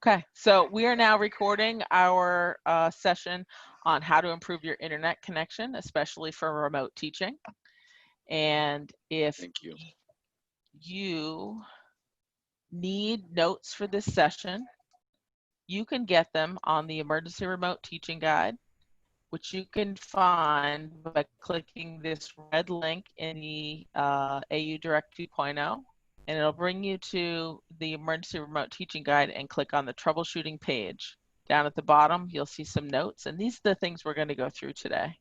Okay, so we are now recording our session on how to improve your internet connection, especially for remote teaching. And if Thank you. you need notes for this session, you can get them on the Emergency Remote Teaching Guide, which you can find by clicking this red link in the AU Direct 2.0. And it'll bring you to the Emergency Remote Teaching Guide and click on the troubleshooting page. Down at the bottom, you'll see some notes, and these are the things we're going to go through today.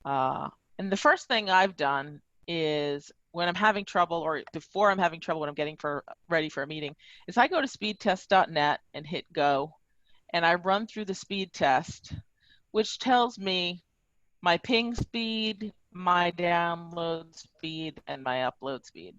And the first thing I've done is when I'm having trouble, or before I'm having trouble when I'm getting ready for a meeting, is I go to speedtest.net and hit go, and I run through the speed test, which tells me my ping speed, my download speed, and my upload speed.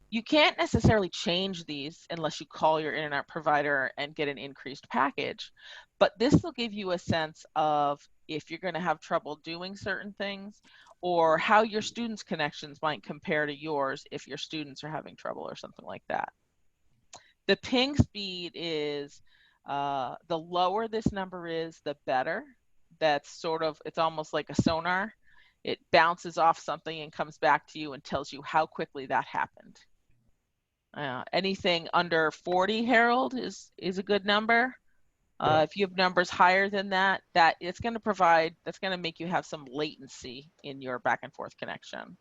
You can't necessarily change these unless you call your internet provider and get an increased package, but this will give you a sense of if you're going to have trouble doing certain things or how your students' connections might compare to yours if your students are having trouble or something like that. The ping speed is, the lower this number is, the better. That's sort of, it's almost like a sonar. It bounces off something and comes back to you and tells you how quickly that happened. Anything under 40, Harold, is a good number. If you have numbers higher than that, it's going to provide, that's going to make you have some latency in your back and forth connection.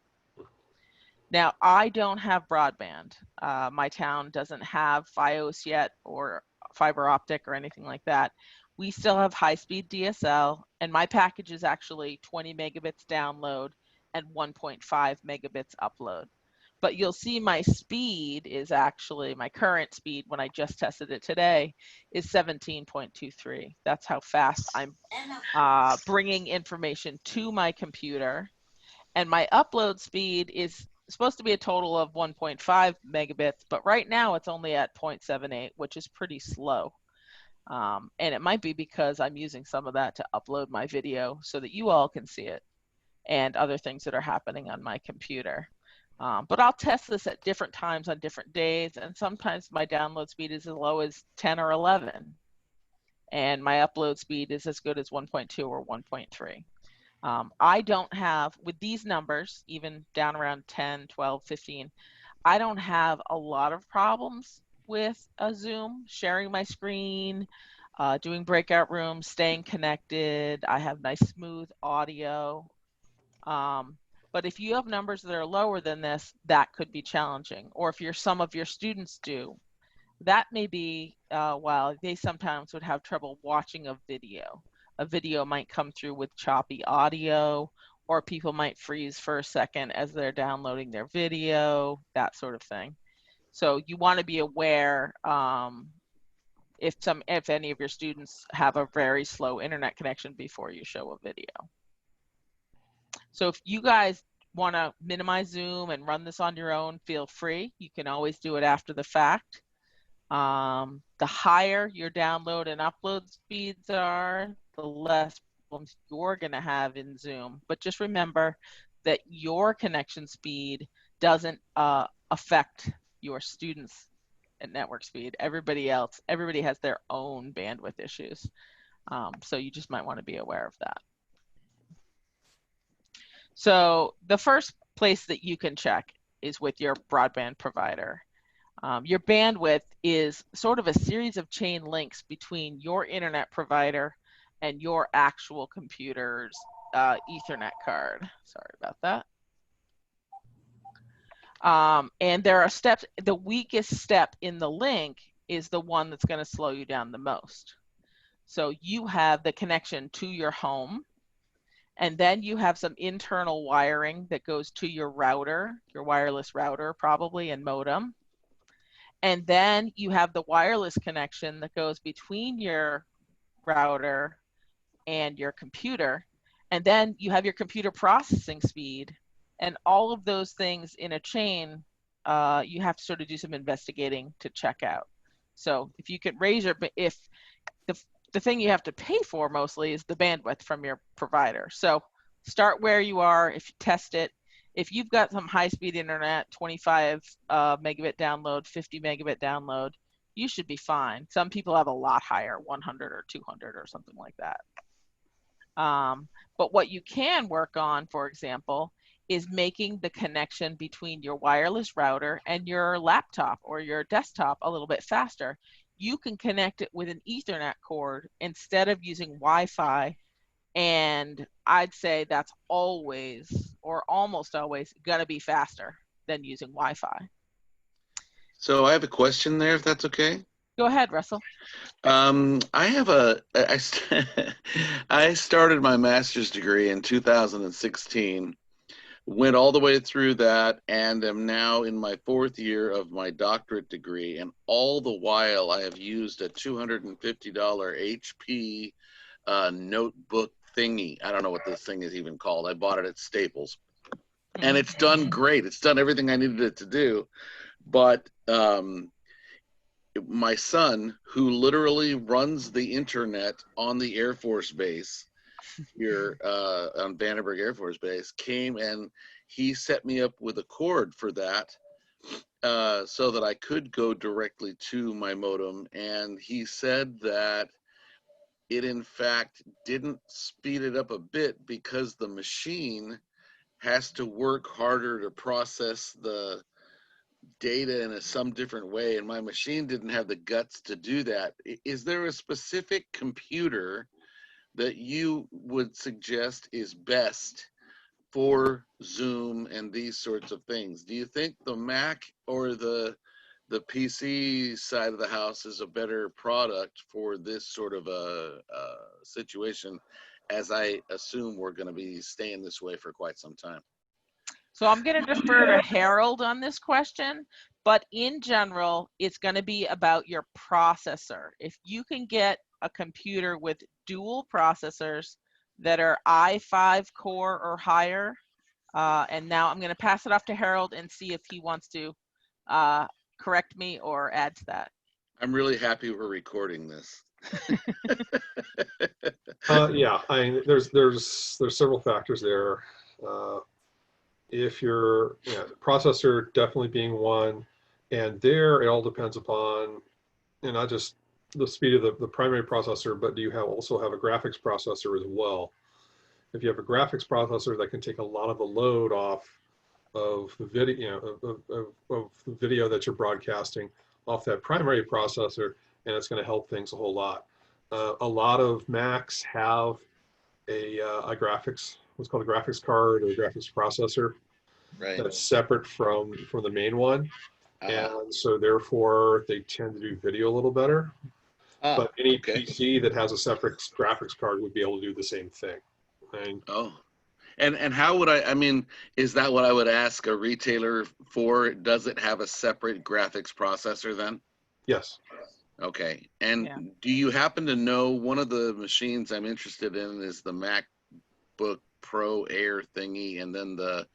Now, I don't have broadband. My town doesn't have FiOS yet or fiber optic or anything like that. We still have high-speed DSL, and my package is actually 20 megabits download and 1.5 megabits upload. But you'll see my speed is actually, my current speed when I just tested it today is 17.23. That's how fast I'm bringing information to my computer. And my upload speed is supposed to be a total of 1.5 megabits, but right now it's only at 0.78, which is pretty slow. And it might be because I'm using some of that to upload my video so that you all can see it and other things that are happening on my computer. But I'll test this at different times on different days, and sometimes my download speed is as low as 10 or 11, and my upload speed is as good as 1.2 or 1.3. I don't have, with these numbers, even down around 10, 12, 15, I don't have a lot of problems with a Zoom, sharing my screen, doing breakout rooms, staying connected. I have nice smooth audio. But if you have numbers that are lower than this, that could be challenging. Or if some of your students do, that may be, well, they sometimes would have trouble watching a video. A video might come through with choppy audio, or people might freeze for a second as they're downloading their video, that sort of thing. So you want to be aware if any of your students have a very slow internet connection before you show a video. So if you guys want to minimize Zoom and run this on your own, feel free. You can always do it after the fact. The higher your download and upload speeds are, the less problems you're going to have in Zoom. But just remember that your connection speed doesn't affect your students' network speed. Everybody has their own bandwidth issues. So you just might want to be aware of that. So the first place that you can check is with your broadband provider. Your bandwidth is sort of a series of chain links between your internet provider and your actual computer's Ethernet card. Sorry about that. And there are steps. The weakest step in the link is the one that's going to slow you down the most. So you have the connection to your home, and then you have some internal wiring that goes to your router, your wireless router probably, and modem. And then you have the wireless connection that goes between your router and your computer. And then you have your computer processing speed. And all of those things in a chain, you have to sort of do some investigating to check out. So if you could raise your, if the thing you have to pay for mostly is the bandwidth from your provider. So start where you are. If you test it, if you've got some high-speed internet, 25 megabit download, 50 megabit download, you should be fine. Some people have a lot higher, 100 or 200 or something like that. But what you can work on, for example, is making the connection between your wireless router and your laptop or your desktop a little bit faster. You can connect it with an Ethernet cord instead of using Wi-Fi, and I'd say that's always or almost always going to be faster than using Wi-Fi. So I have a question there, if that's okay. Go ahead, Russell. I started my master's degree in 2016, went all the way through that, and am now in my 4th year of my doctorate degree. And all the while, I have used a $250 HP notebook thingy. I don't know what this thing is even called. I bought it at Staples, and it's done great. It's done everything I needed it to do, but my son, who literally runs the internet on the Air Force Base here on Vandenberg Air Force Base, came and he set me up with a cord for that so that I could go directly to my modem. And he said that it, in fact, didn't speed it up a bit because the machine has to work harder to process the data in some different way, and my machine didn't have the guts to do that. Is there a specific computer that you would suggest is best for Zoom and these sorts of things? Do you think the Mac or the PC side of the house is a better product for this sort of a situation, as I assume we're going to be staying this way for quite some time? So I'm going to defer to Harold on this question, but in general, it's going to be about your processor. If you can get a computer with dual processors that are i5 core or higher, and now I'm going to pass it off to Harold and see if he wants to correct me or add to that. I'm really happy we're recording this. Yeah, I mean, there's several factors there. If your processor definitely being one, and there it all depends upon, not just the speed of the primary processor, but do you also have a graphics processor as well? If you have a graphics processor that can take a lot of the load off of the video, of the video that you're broadcasting off that primary processor, and it's going to help things a whole lot. A lot of Macs have a graphics, what's called a graphics card or a graphics processor, right, that's separate from the main one, and so therefore they tend to do video a little better. But any PC that has a separate graphics card would be able to do the same thing. And how would I mean, is that what I would ask a retailer for? Does it have a separate graphics processor then? Yes. Okay. And do you happen to know, one of the machines I'm interested in is the MacBook Pro Air thingy, and then the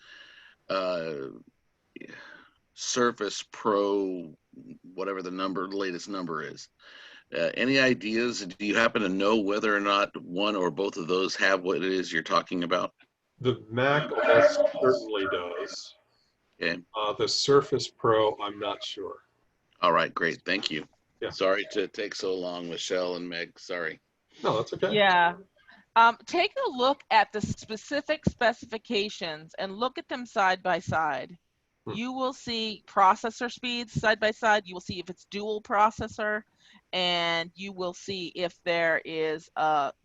Surface Pro, whatever the latest number is. Any ideas? Do you happen to know whether or not one or both of those have what it is you're talking about? The Mac OS certainly does. Okay. The Surface Pro, I'm not sure. All right, great. Thank you. Yeah. Sorry to take so long, Michelle and Meg. Sorry. No, that's okay. Yeah. Take a look at the specific specifications and look at them side by side. You will see processor speeds side by side. You will see if it's dual processor, and you will see if there is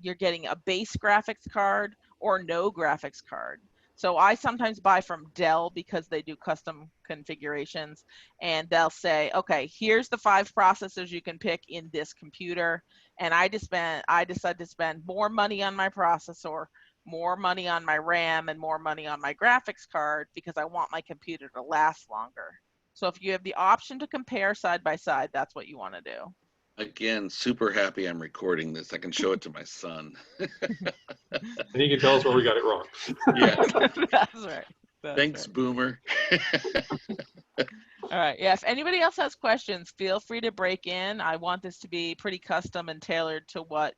you're getting a base graphics card or no graphics card. So I sometimes buy from Dell because they do custom configurations, and they'll say, okay, here's the 5 processors you can pick in this computer, and I decide to spend more money on my processor, more money on my RAM, and more money on my graphics card because I want my computer to last longer. So if you have the option to compare side by side, that's what you want to do. Again, super happy I'm recording this. I can show it to my son. And he can tell us where we got it wrong. Yeah. That's right. Thanks, right. Boomer. All right. Yeah. If anybody else has questions, feel free to break in. I want this to be pretty custom and tailored to what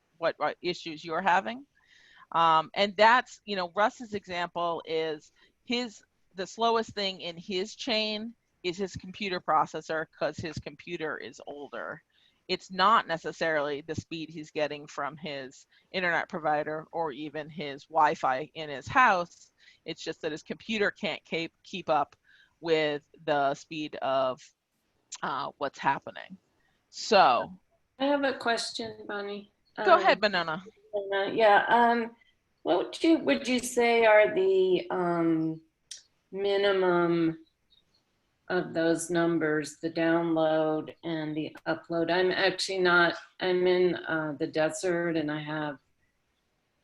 issues you're having. And that's, Russ's example is the slowest thing in his chain is his computer processor because his computer is older. It's not necessarily the speed he's getting from his internet provider or even his Wi-Fi in his house. It's just that his computer can't keep up with the speed of what's happening. So I have a question, Bonnie. go ahead, Banana. Yeah. What would you say are the minimum of those numbers, the download and the upload? I'm actually not, I'm in the desert, and I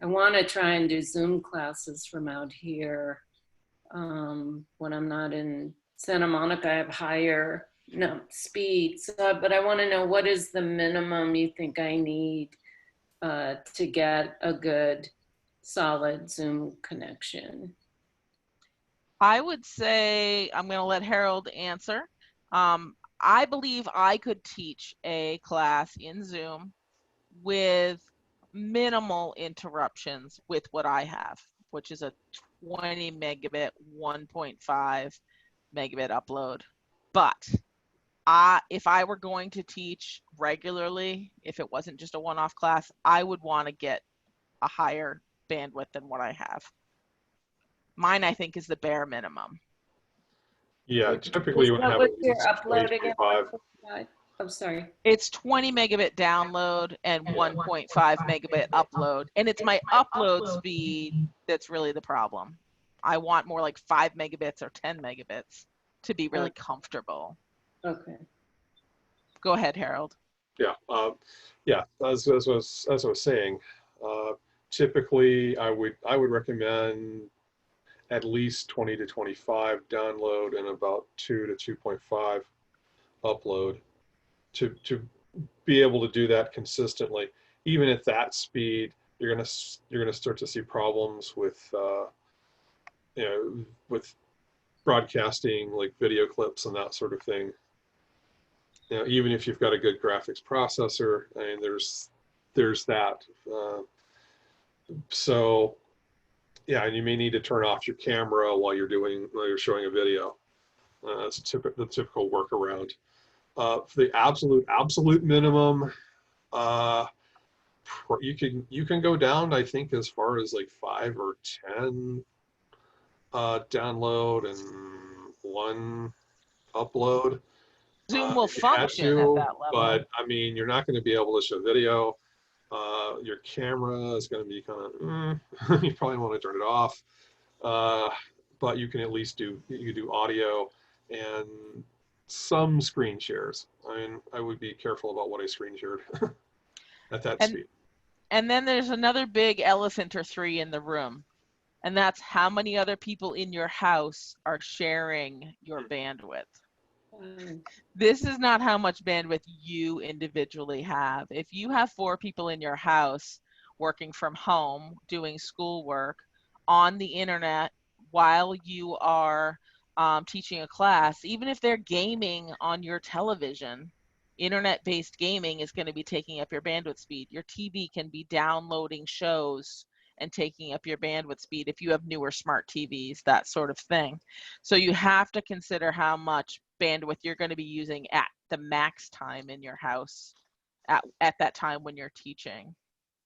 want to try and do Zoom classes from out here. When I'm not in Santa Monica, I have higher speed. So, but I want to know, what is the minimum you think I need to get a good, solid Zoom connection? I would say, I'm going to let Harold answer. I believe I could teach a class in Zoom with minimal interruptions with what I have, which is a 20 megabit, 1.5 megabit upload. But if I were going to teach regularly, if it wasn't just a one-off class, I would want to get a higher bandwidth than what I have. Mine, I think, is the bare minimum. Yeah, typically you would have What at was your least upload 20, again? 25. I'm sorry. It's 20 megabit download and 1.5 megabit upload. And it's my upload speed that's really the problem. I want more like 5 megabits or 10 megabits to be really comfortable. Okay. Go ahead, Harold. Yeah, yeah. As I was saying, typically I would recommend at least 20 to 25 download and about 2 to 2.5 upload to be able to do that consistently. Even at that speed, you're gonna start to see problems with with broadcasting like video clips and that sort of thing. Even if you've got a good graphics processor, I mean, there's that. So yeah, and you may need to turn off your camera while you're showing a video. That's the typical workaround. For the absolute minimum, you can go down, I think, as far as like 5 or 10 download and 1 upload. Zoom will If you had function at to, that level. but I mean, you're not going to be able to show video. Your camera is going to be kind of, you probably want to turn it off. But you can at least do audio and some screen shares. I mean, I would be careful about what I screen shared at that speed. And then there's another big elephant or 3 in the room, and that's how many other people in your house are sharing your bandwidth. This is not how much bandwidth you individually have. If you have 4 people in your house working from home, doing schoolwork on the internet while you are teaching a class, even if they're gaming on your television, internet-based gaming is going to be taking up your bandwidth speed. Your TV can be downloading shows and taking up your bandwidth speed if you have newer smart TVs, that sort of thing. So you have to consider how much bandwidth you're going to be using at the max time in your house at that time when you're teaching.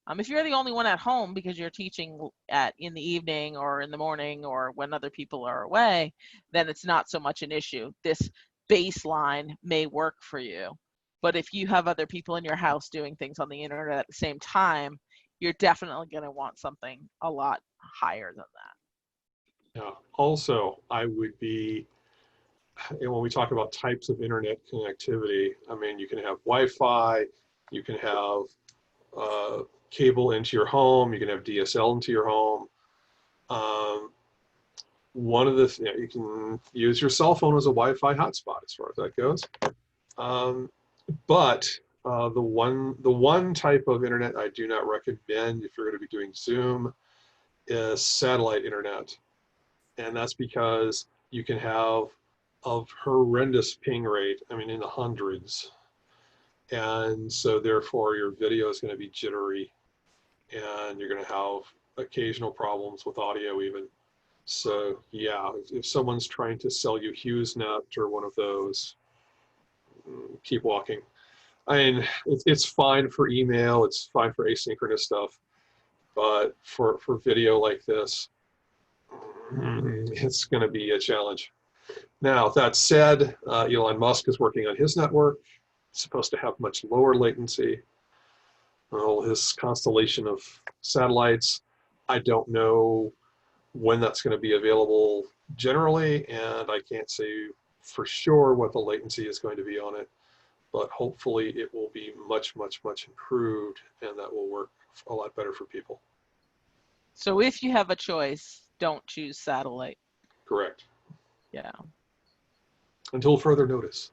If you're the only one at home because you're teaching in the evening or in the morning or when other people are away, then it's not so much an issue. This baseline may work for you. But if you have other people in your house doing things on the internet at the same time, you're definitely going to want something a lot higher than that. Yeah. Also, I would be, and when we talk about types of internet connectivity, I mean, you can have Wi-Fi, you can have cable into your home, you can have DSL into your home. One of the, you can use your cell phone as a Wi-Fi hotspot as far as that goes. But the one type of internet I do not recommend if you're going to be doing Zoom is satellite internet. And that's because you can have a horrendous ping rate, I mean, in the hundreds. And so therefore your video is going to be jittery and you're going to have occasional problems with audio even. So yeah, if someone's trying to sell you HughesNet or one of those, keep walking. I mean, it's fine for email, it's fine for asynchronous stuff, but for video like this, it's going to be a challenge. Now, that said, Elon Musk is working on his network. It's supposed to have much lower latency. Well, his constellation of satellites, I don't know when that's going to be available generally, and I can't say for sure what the latency is going to be on it, but hopefully it will be much, much, much improved, and that will work a lot better for people. So if you have a choice, don't choose satellite. Correct. Yeah. Until further notice.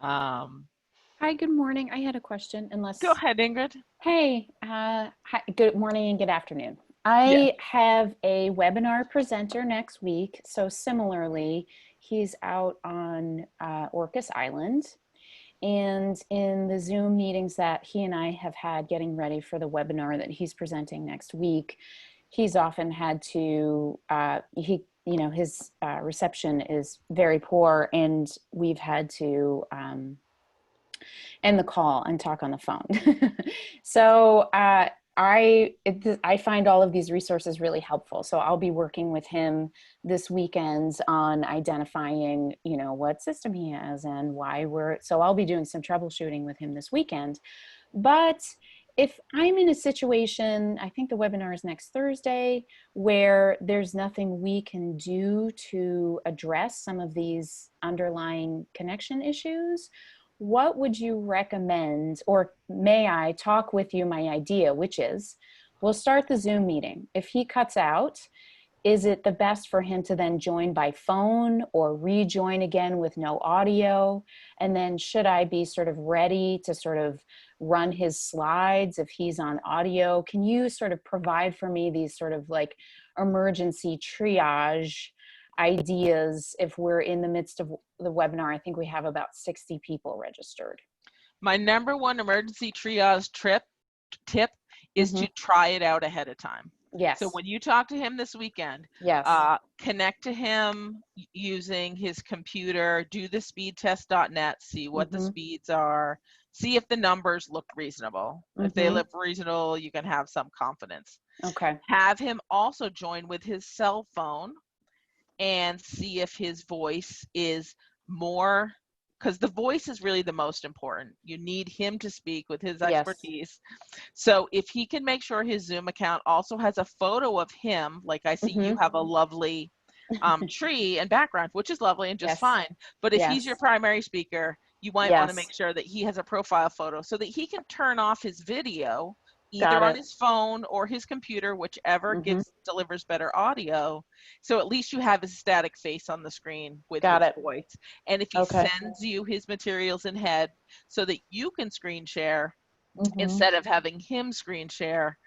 Hi, good morning. I had a question, unless. Go ahead, Ingrid. Hey, hi, good morning and good afternoon. I have a webinar presenter next week. So similarly, he's out on Orcas Island. And in the Zoom meetings that he and I have had getting ready for the webinar that he's presenting next week, he's often had to, his reception is very poor, and we've had to end the call and talk on the phone. So I find all of these resources really helpful. So I'll be working with him this weekend on identifying, what system he has and why so I'll be doing some troubleshooting with him this weekend. But if I'm in a situation, I think the webinar is next Thursday, where there's nothing we can do to address some of these underlying connection issues, what would you recommend, or may I talk with you my idea, which is, we'll start the Zoom meeting. If he cuts out, is it the best for him to then join by phone or rejoin again with no audio? And then should I be sort of ready to sort of run his slides if he's on audio? Can you sort of provide for me these sort of like emergency triage ideas if we're in the midst of the webinar? I think we have about 60 people registered. My number one emergency triage tip is to try it out ahead of time. Yes. So when you talk to him this weekend, yes, connect to him using his computer, do the speedtest.net, see what the speeds are, see if the numbers look reasonable. If they look reasonable, you can have some confidence. Okay. Have him also join with his cell phone and see if his voice is more, because the voice is really the most important. You need him to speak with his expertise. Yes. So if he can make sure his Zoom account also has a photo of him, like I see you have a lovely tree and background, which is lovely and just fine. But if he's your primary speaker, you might want to make sure that he has a profile photo so that he can turn off his video either on his phone or his computer, whichever delivers better audio. So at least you have his static face on the screen with his voice. And if he sends you his materials in head so that you can screen share instead of having him screen share,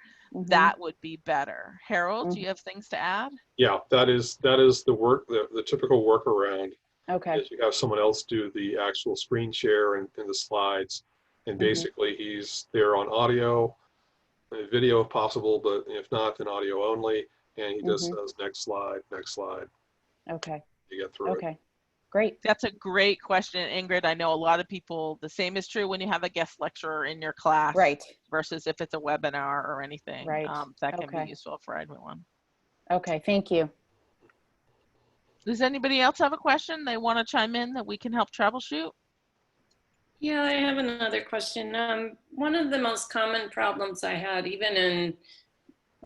that would be better. Harold, do you have things to add? Yeah, that is the typical workaround. Okay. Is you have someone else do the actual screen share and the slides, and basically he's there on audio, video if possible, but if not, then audio only, and he just says next slide. Okay. You get through it. Okay. Great. That's a great question, Ingrid. I know a lot of people, the same is true when you have a guest lecturer in your class, right, versus if it's a webinar or anything. Right. That can be useful for everyone. Okay, thank you. Does anybody else have a question they want to chime in that we can help troubleshoot? Yeah, I have another question. One of the most common problems I had, even in,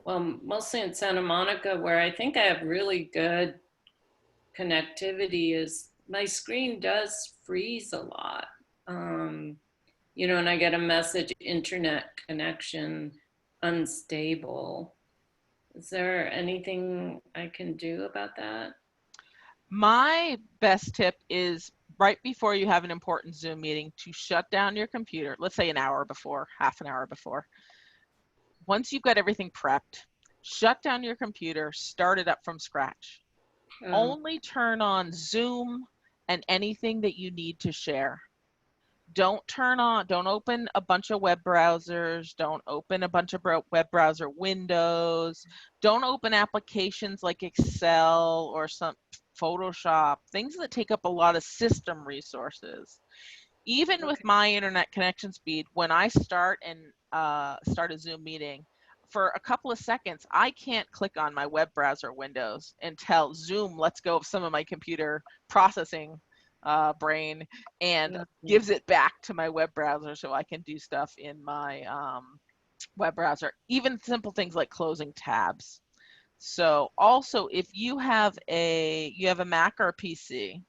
well, mostly in Santa Monica, where I think I have really good connectivity, is my screen does freeze a lot. And I get a message, internet connection unstable. Is there anything I can do about that? My best tip is right before you have an important Zoom meeting to shut down your computer, let's say an hour before, half an hour before. Once you've got everything prepped, shut down your computer, start it up from scratch. Only turn on Zoom and anything that you need to share. don't open a bunch of web browsers, don't open a bunch of web browser windows, don't open applications like Excel or some Photoshop, things that take up a lot of system resources. Even with my internet connection speed, when I start a Zoom meeting, for a couple of seconds, I can't click on my web browser windows until Zoom lets go of some of my computer processing brain and gives it back to my web browser so I can do stuff in my web browser, even simple things like closing tabs. So also, if you have a Mac or a PC?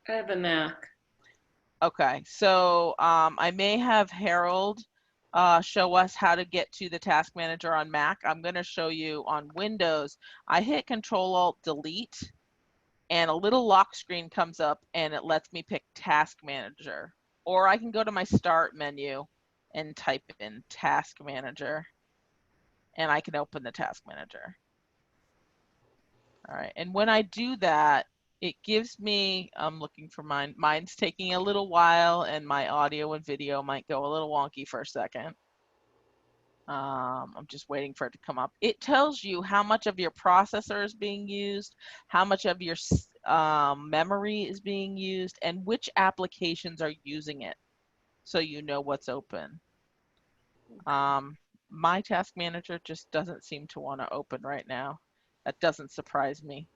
I have a Mac. Okay, so I may have Harold show us how to get to the task manager on Mac. I'm going to show you on Windows. I hit Control-Alt-Delete, and a little lock screen comes up, and it lets me pick Task Manager. Or I can go to my Start menu and type in Task Manager, and I can open the Task Manager. All right, and when I do that, it gives me, I'm looking for mine. Mine's taking a little while, and my audio and video might go a little wonky for a second. I'm just waiting for it to come up. It tells you how much of your processor is being used, how much of your memory is being used, and which applications are using it, so you know what's open. My task manager just doesn't seem to want to open right now. That doesn't surprise me.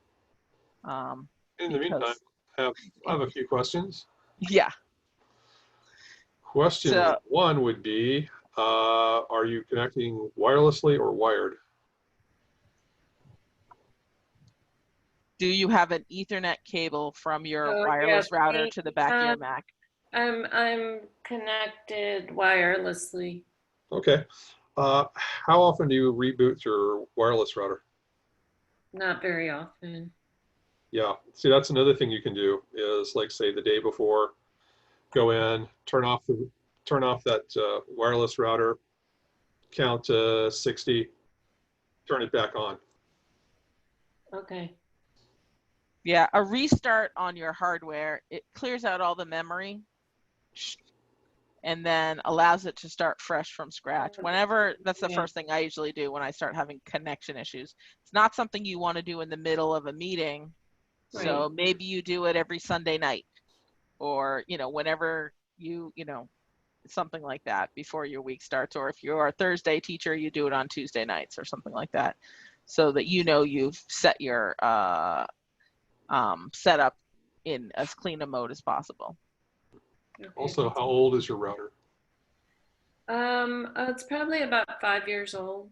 In the meantime, I have a few questions. Yeah. Question one would be, are you connecting wirelessly or wired? Do you have an Ethernet cable from your wireless router to the back of your Mac? I'm connected wirelessly. Okay. How often do you reboot your wireless router? Not very often. Yeah. See, that's another thing you can do is, like, say the day before, go in, turn off that wireless router, count to 60, turn it back on. Okay. Yeah, a restart on your hardware, it clears out all the memory and then allows it to start fresh from scratch. Whenever, that's the first thing I usually do when I start having connection issues. It's not something you want to do in the middle of a meeting. Right. So maybe you do it every Sunday night, or, whenever something like that before your week starts. Or if you're a Thursday teacher, you do it on Tuesday nights or something like that, so that you've set your setup in as clean a mode as possible. Okay. Also, how old is your router? It's probably about 5 years old.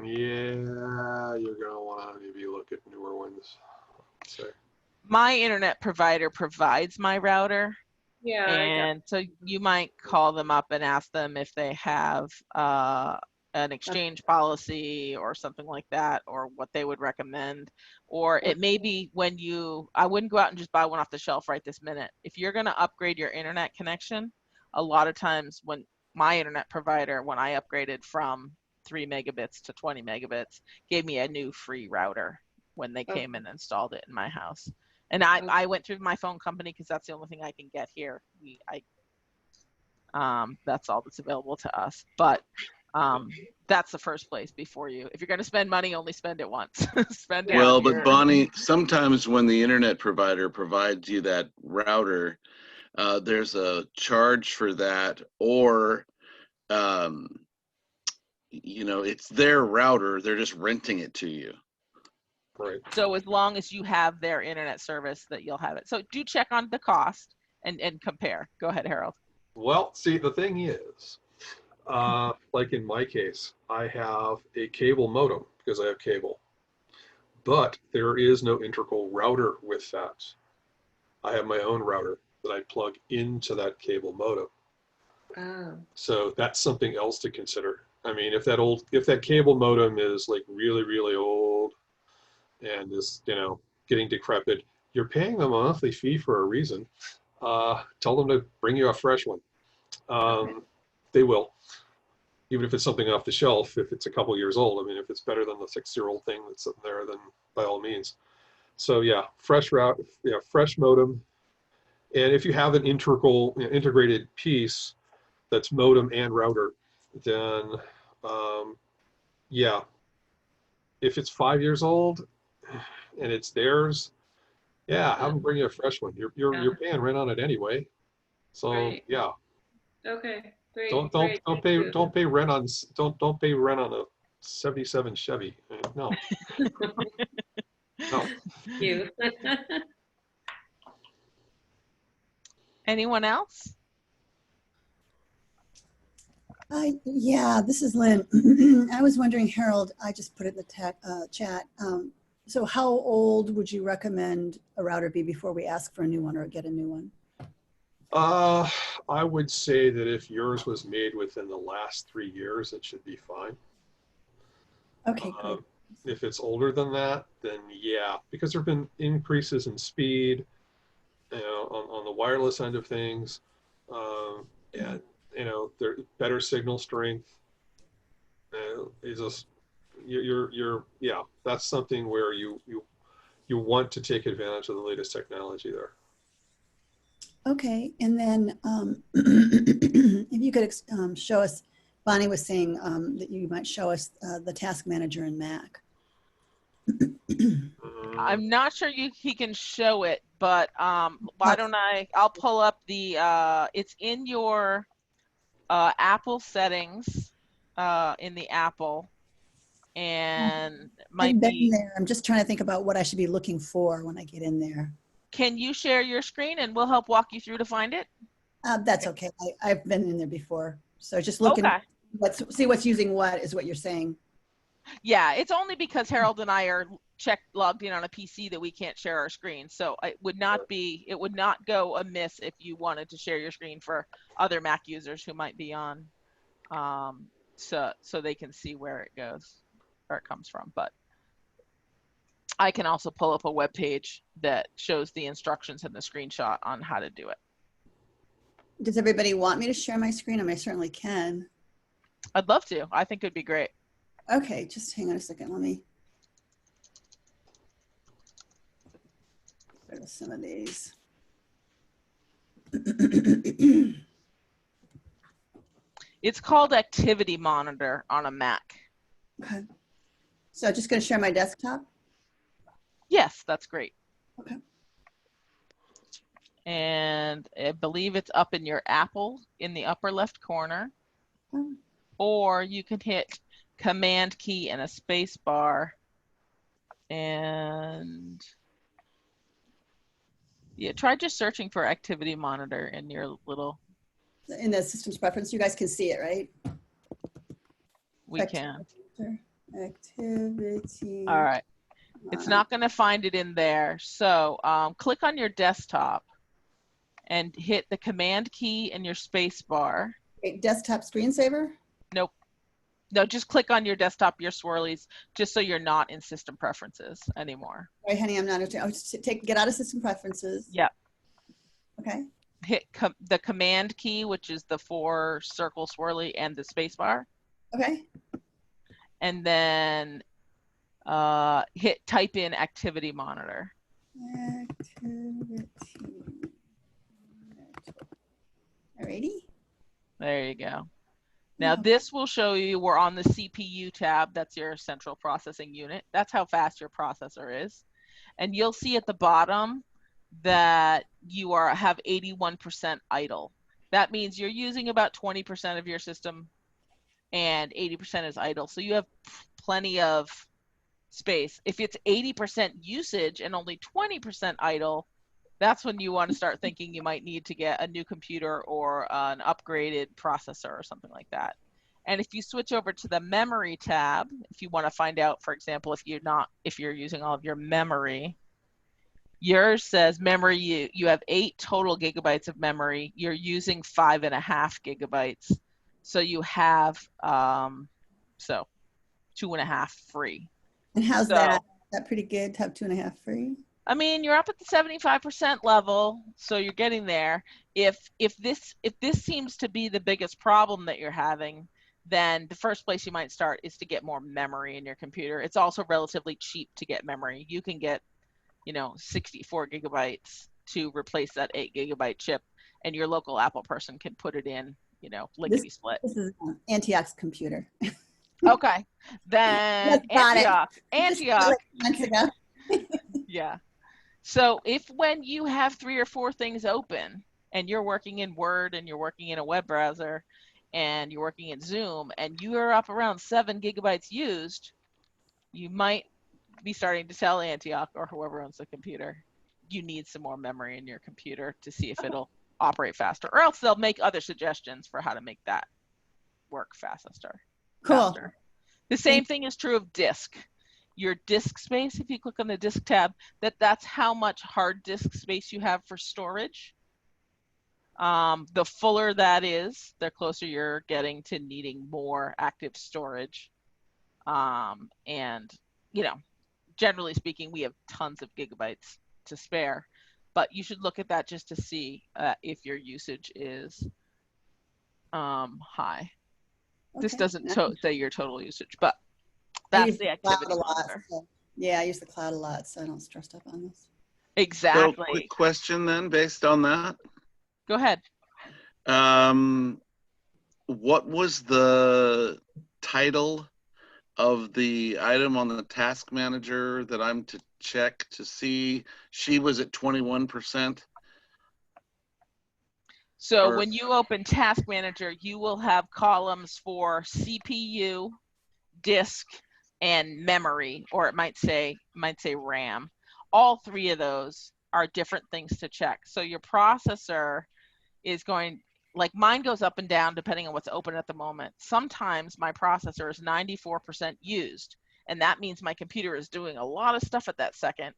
Yeah, you're gonna want to maybe look at newer ones. So. My internet provider provides my router. Yeah. And so you might call them up and ask them if they have an exchange policy or something like that, or what they would recommend. Or it may be I wouldn't go out and just buy one off the shelf right this minute. If you're going to upgrade your internet connection, a lot of times when my internet provider, when I upgraded from 3 megabits to 20 megabits, gave me a new free router when they came and installed it in my house. And I went through my phone company because that's the only thing I can get here. That's all that's available to us. But that's the first place before if you're going to spend money, only spend it once. Spend it. Well, but Bonnie, sometimes when the internet provider provides you that router, there's a charge for that, or it's their router. They're just renting it to you. Right. So as long as you have their internet service, that you'll have it. So do check on the cost and compare. Go ahead, Harold. Well, see, the thing is, like in my case, I have a cable modem because I have cable, but there is no integral router with that. I have my own router that I plug into that cable modem. Oh. So that's something else to consider. I mean, if that cable modem is like really, really old and is, getting decrepit, you're paying them a monthly fee for a reason. Tell them to bring you a fresh one. They will, even if it's something off the shelf, if it's a couple years old. I mean, if it's better than the 6-year-old thing that's sitting there, then by all means. So yeah, fresh modem. And if you have an integrated piece that's modem and router, then yeah, if it's 5 years old and it's theirs, yeah, have them bring you a fresh one. You're paying rent on it anyway. So Right. yeah, Okay, great, don't great. don't Thank pay you. don't pay rent on don't pay rent on a 77 Chevy. No, no. Thank you. Anyone else? Yeah, this is Lynn. I was wondering, Harold, I just put it in the chat. So how old would you recommend a router be before we ask for a new one or get a new one? I would say that if yours was made within the last 3 years, it should be fine. Okay, great. If it's older than that, then yeah, because there have been increases in speed, on the wireless end of things, and there better signal strength. Is just yeah, that's something where you want to take advantage of the latest technology there. Okay, and then if you could show us, Bonnie was saying that you might show us the task manager in Mac. I'm not sure he can show it, but why don't I'll pull up the, it's in your Apple settings, in the Apple, and might I've been be. there. I'm just trying to think about what I should be looking for when I get in there. Can you share your screen and we'll help walk you through to find it? That's okay. I've been in there before. So just looking, Okay. see what's using what is what you're saying. Yeah, it's only because Harold and I are logged in on a PC that we can't share our screen. So it would not go amiss if you wanted to share your screen for other Mac users who might be on, so they can see where it goes, where it comes from. But I can also pull up a web page that shows the instructions and the screenshot on how to do it. Does everybody want me to share my screen? I mean, I certainly can. I'd love to. I think it'd be great. Okay, just hang on a second. Let me go to some of these. It's called Activity Monitor on a Mac. Okay. So just going to share my desktop? Yes, that's great. Okay. And I believe it's up in your Apple in the upper left corner. Oh. Or you can hit Command key and a space bar, and yeah, try just searching for Activity Monitor in your little. In the systems preference, you guys can see it, right? We can. Activity. All right. It's not going to find it in there. So click on your desktop and hit the Command key and your space bar. Okay, desktop screensaver? Nope. No, just click on your desktop, your swirlies, just so you're not in system preferences anymore. Right, honey, I'm not. Get out of system preferences. Yep. Okay. Hit the Command key, which is the 4 circle swirly, and the space bar. Okay. And then type in Activity Monitor. Activity. Alrighty. There you go. Now this will show you we're on the CPU tab. That's your central processing unit. That's how fast your processor is. And you'll see at the bottom that you have 81% idle. That means you're using about 20% of your system and 80% is idle. So you have plenty of space. If it's 80% usage and only 20% idle, that's when you want to start thinking you might need to get a new computer or an upgraded processor or something like that. And if you switch over to the memory tab, if you want to find out, for example, if you're using all of your memory, yours says memory, you have 8 total gigabytes of memory. You're using 5.5 gigabytes. So you have, 2.5 free. And how's that? Is that pretty good to have 2.5 free? I mean, you're up at the 75% level, so you're getting there. If this seems to be the biggest problem that you're having, then the first place you might start is to get more memory in your computer. It's also relatively cheap to get memory. You can get, 64 gigabytes to replace that 8 GB chip, and your local Apple person can put it in, you know, lickety split. This is Antioch's computer. Okay, then Just got it. Antioch. Months ago. Yeah. So if when you have 3 or 4 things open and you're working in Word and you're working in a web browser and you're working in Zoom and you are up around 7 GB used, you might be starting to tell Antioch or whoever owns the computer, you need some more memory in your computer to see if it'll operate faster, or else they'll make other suggestions for how to make that work faster. Cool. The same thing is true of disk. Your disk space, if you click on the disk tab, that's how much hard disk space you have for storage. The fuller that is, the closer you're getting to needing more active storage. And, you know, generally speaking, we have tons of gigabytes to spare, but you should look at that just to see if your usage is high. Okay. This doesn't say your total usage, but that's the activity monitor. So, yeah, I use the cloud a lot, so I don't stress up on this. Exactly. So, quick question then, based on that. Go ahead. What was the title of the item on the task manager that I'm to check to see? She was at 21%. So when you open Task Manager, you will have columns for CPU, disk, and memory, or it might say RAM. All 3 of those are different things to check. So your processor is going, like mine goes up and down depending on what's open at the moment. Sometimes my processor is 94% used, and that means my computer is doing a lot of stuff at that second,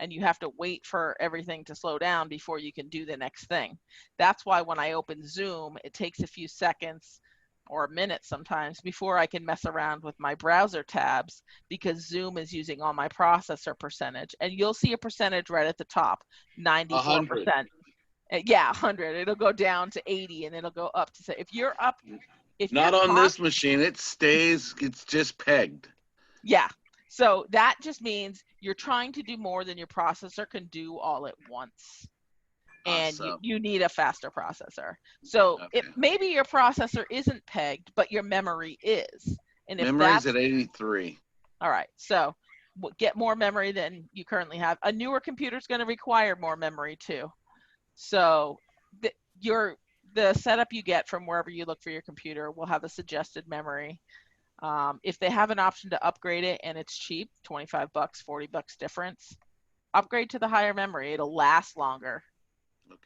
and you have to wait for everything to slow down before you can do the next thing. That's why when I open Zoom, it takes a few seconds or a minute sometimes before I can mess around with my browser tabs, because Zoom is using all my processor percentage. And you'll see a percentage right at the top, 94%. 100. Yeah, 100. It'll go down to 80 and it'll go up to say, if you're up, if not you're on this machine, it stays, it's just pegged. Yeah. So that just means you're trying to do more than your processor can do all at once. And awesome. you need a faster processor. So maybe your processor isn't pegged, but your memory is. And if memory's at 83. All right. So get more memory than you currently have. A newer computer is going to require more memory too. So the setup you get from wherever you look for your computer will have a suggested memory. If they have an option to upgrade it and it's cheap, $25, $40 difference, upgrade to the higher memory. It'll last longer.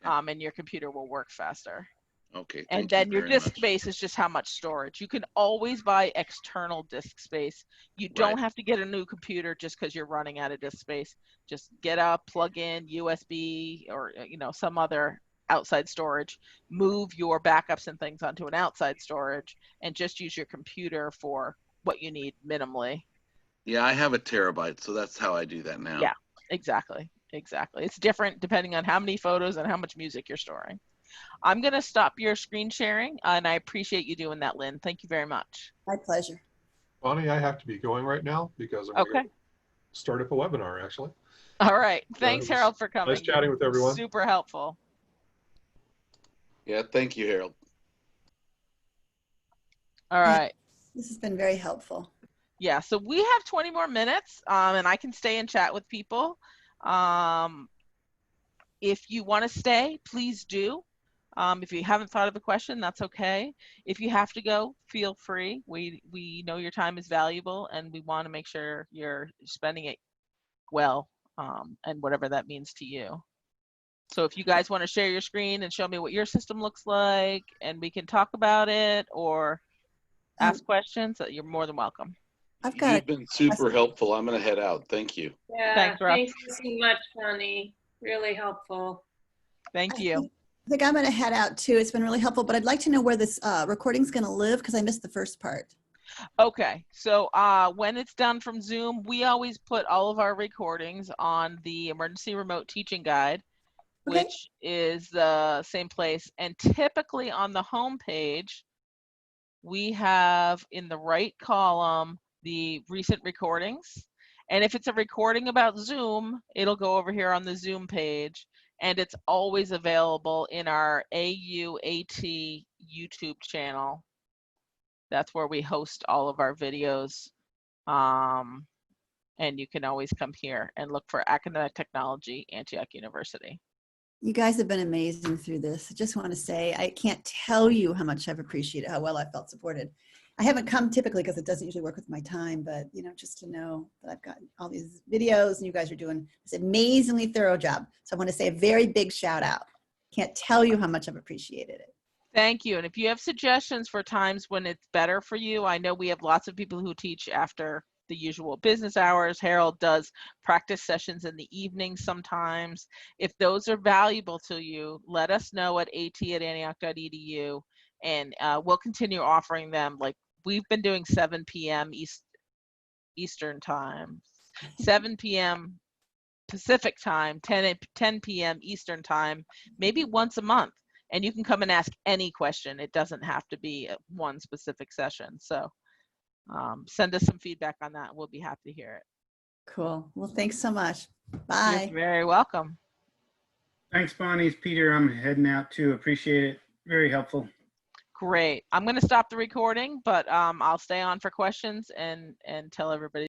Okay. And your computer will work faster. Okay. And then your disk space is just how much storage. You can always buy external disk space. You don't have to get a new computer just because you're running out of disk space. Just get a plug-in USB or some other outside storage. Move your backups and things onto an outside storage, and just use your computer for what you need minimally. Yeah, I have a terabyte, so that's how I do that now. Yeah, exactly. It's different depending on how many photos and how much music you're storing. I'm going to stop your screen sharing, and I appreciate you doing that, Lynn. Thank you very much. My pleasure. Bonnie, I have to be going right now because I'm going to start up a webinar, actually. All right. Thanks, Harold, for coming. Nice chatting with everyone. Super helpful. Yeah, thank you, Harold. All right. This has been very helpful. Yeah, so we have 20 more minutes, and I can stay and chat with people. If you want to stay, please do. If you haven't thought of a question, that's okay. If you have to go, feel free. We know your time is valuable, and we want to make sure you're spending it well, and whatever that means to you. So if you guys want to share your screen and show me what your system looks like, and we can talk about it or ask questions, you're more than welcome. You've been super helpful. I'm going to head out. Thank you. Yeah, thanks so much, Connie. Really helpful. Thank you. I think I'm going to head out too. It's been really helpful, but I'd like to know where this recording's going to live because I missed the first part. Okay, so when it's done from Zoom, we always put all of our recordings on the Emergency Remote Teaching Guide, which is the same place. And typically on the home page, we have in the right column the recent recordings. And if it's a recording about Zoom, it'll go over here on the Zoom page. and it's always available in our AUAT YouTube channel. That's where we host all of our videos. And you can always come here and look for Academic Technology, Antioch University. You guys have been amazing through this. I just want to say, I can't tell you how much I've appreciated, how well I felt supported. I haven't come typically because it doesn't usually work with my time, but you know, just to know that I've gotten all these videos and you guys are doing this amazingly thorough job. So I want to say a very big shout out. Can't tell you how much I've appreciated it. Thank you. And if you have suggestions for times when it's better for you, I know we have lots of people who teach after the usual business hours. Harold does practice sessions in the evening sometimes. If those are valuable to you, let us know at at@antioch.edu, and we'll continue offering them. Like we've been doing 7 p.m. Eastern time, 7 p.m. Pacific time, 10 p.m. Eastern time, maybe once a month. And you can come and ask any question. It doesn't have to be one specific session. So send us some feedback on that. We'll be happy to hear it. Cool. Well, thanks so much. Bye. You're very welcome. Thanks, Bonnie. It's Peter. I'm heading out too. Appreciate it. Very helpful. Great. I'm going to stop the recording, but I'll stay on for questions and tell everybody